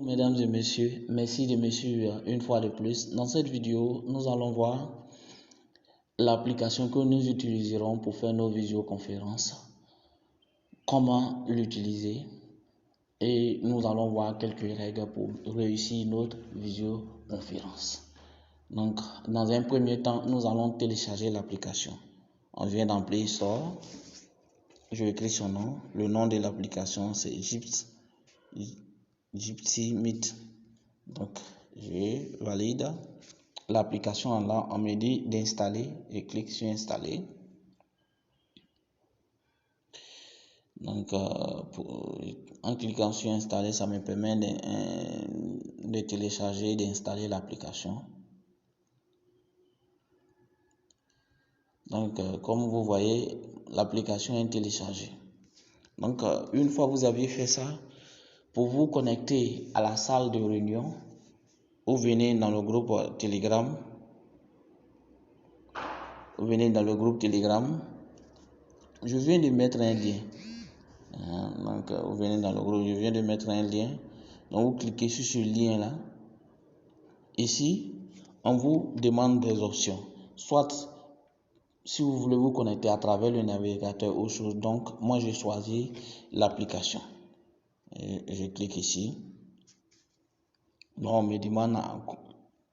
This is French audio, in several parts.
Mesdames et messieurs, merci de me suivre une fois de plus. Dans cette vidéo, nous allons voir l'application que nous utiliserons pour faire nos visioconférences, comment l'utiliser et nous allons voir quelques règles pour réussir notre visioconférence. Donc, dans un premier temps, nous allons télécharger l'application. On vient dans Play Store, je écris son nom. Le nom de l'application c'est Jitsi Meet. Donc, je valide l'application. Là, on me dit d'installer. Je clique sur installer. Donc, en cliquant sur installer, ça me permet de télécharger et d'installer l'application. Donc, comme vous voyez, l'application est téléchargée. Donc, une fois vous avez fait ça, pour vous connecter à la salle de réunion, vous venez dans le groupe Telegram. Vous venez dans le groupe Telegram. Je viens de mettre un lien. Donc, vous venez dans le groupe, je viens de mettre un lien. Donc, vous cliquez sur ce lien-là. Ici, on vous demande des options. Soit, si vous voulez vous connecter à travers le navigateur ou chose. Donc, moi, j'ai choisi l'application. Je clique ici. Donc, on me demande,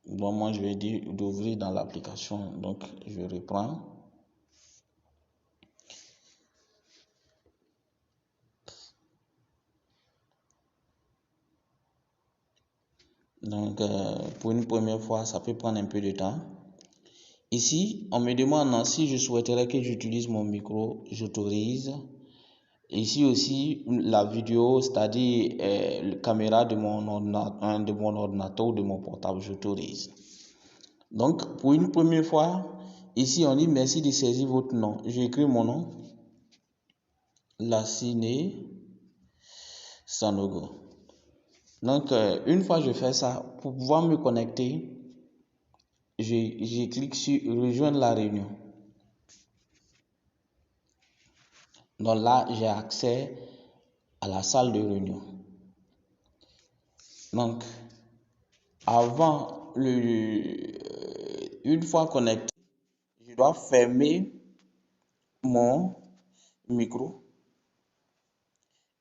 bon, moi, je vais dire d'ouvrir dans l'application. Donc, je reprends. Donc, pour une première fois, ça peut prendre un peu de temps. Ici, on me demande si je souhaiterais que j'utilise mon micro, j'autorise. Ici aussi, la vidéo, c'est-à-dire la caméra de mon ordinateur ou de mon portable, j'autorise. Donc, pour une première fois, ici, on dit merci de saisir votre nom. J'écris mon nom, Lassine Sanogo. Donc, une fois que je fais ça, pour pouvoir me connecter, je clique sur rejoindre la réunion. Donc là, j'ai accès à la salle de réunion. Donc, une fois connecté, je dois fermer mon micro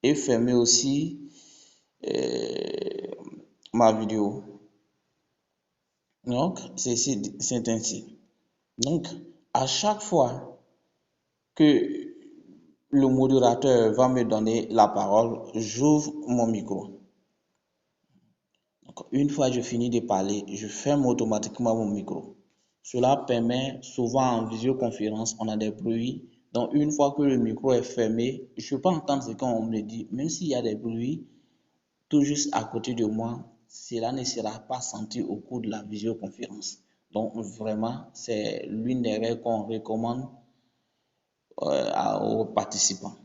et fermer aussi ma vidéo. Donc, c'est ainsi. Donc, à chaque fois que le modérateur va me donner la parole, j'ouvre mon micro. Donc, une fois que je finis de parler, je ferme automatiquement mon micro. Cela permet, souvent en visioconférence, on a des bruits. Donc, une fois que le micro est fermé, je peux entendre ce qu'on me dit. Même s'il y a des bruits, tout juste à côté de moi, cela ne sera pas senti au cours de la visioconférence. Donc, vraiment, c'est l'une des règles qu'on recommande aux participants.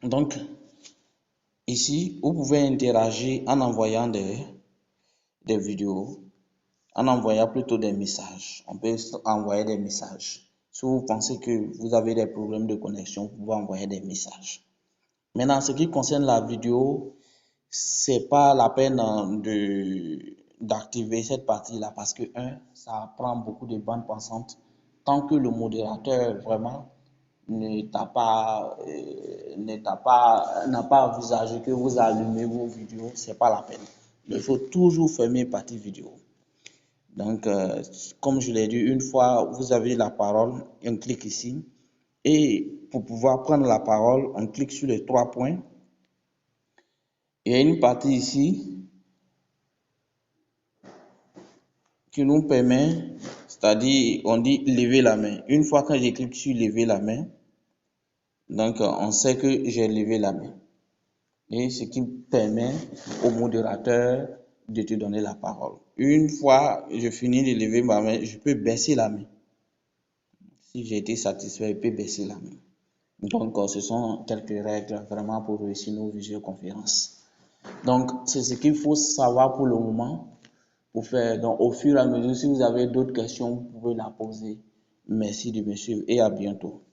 Donc, ici, vous pouvez interagir en envoyant des vidéos, en envoyant plutôt des messages. On peut envoyer des messages. Si vous pensez que vous avez des problèmes de connexion, vous pouvez envoyer des messages. Maintenant, ce qui concerne la vidéo, c'est pas la peine d'activer cette partie-là parce que, ça prend beaucoup de bandes passantes. Tant que le modérateur vraiment n'a pas envisagé que vous allumez vos vidéos, c'est pas la peine. Il faut toujours fermer partie vidéo. Donc, comme je l'ai dit, une fois vous avez la parole, on clique ici. Et pour pouvoir prendre la parole, on clique sur les 3 points. Il y a une partie ici qui nous permet, c'est-à-dire, on dit lever la main. Une fois que je clique sur lever la main, donc on sait que j'ai levé la main. Et ce qui permet au modérateur de te donner la parole. Une fois je finis de lever ma main, je peux baisser la main. Si j'ai été satisfait, je peux baisser la main. Donc, ce sont quelques règles vraiment pour réussir nos visioconférences. Donc, c'est ce qu'il faut savoir pour le moment. Pour faire, donc, au fur et à mesure, si vous avez d'autres questions, vous pouvez la poser. Merci de me suivre et à bientôt.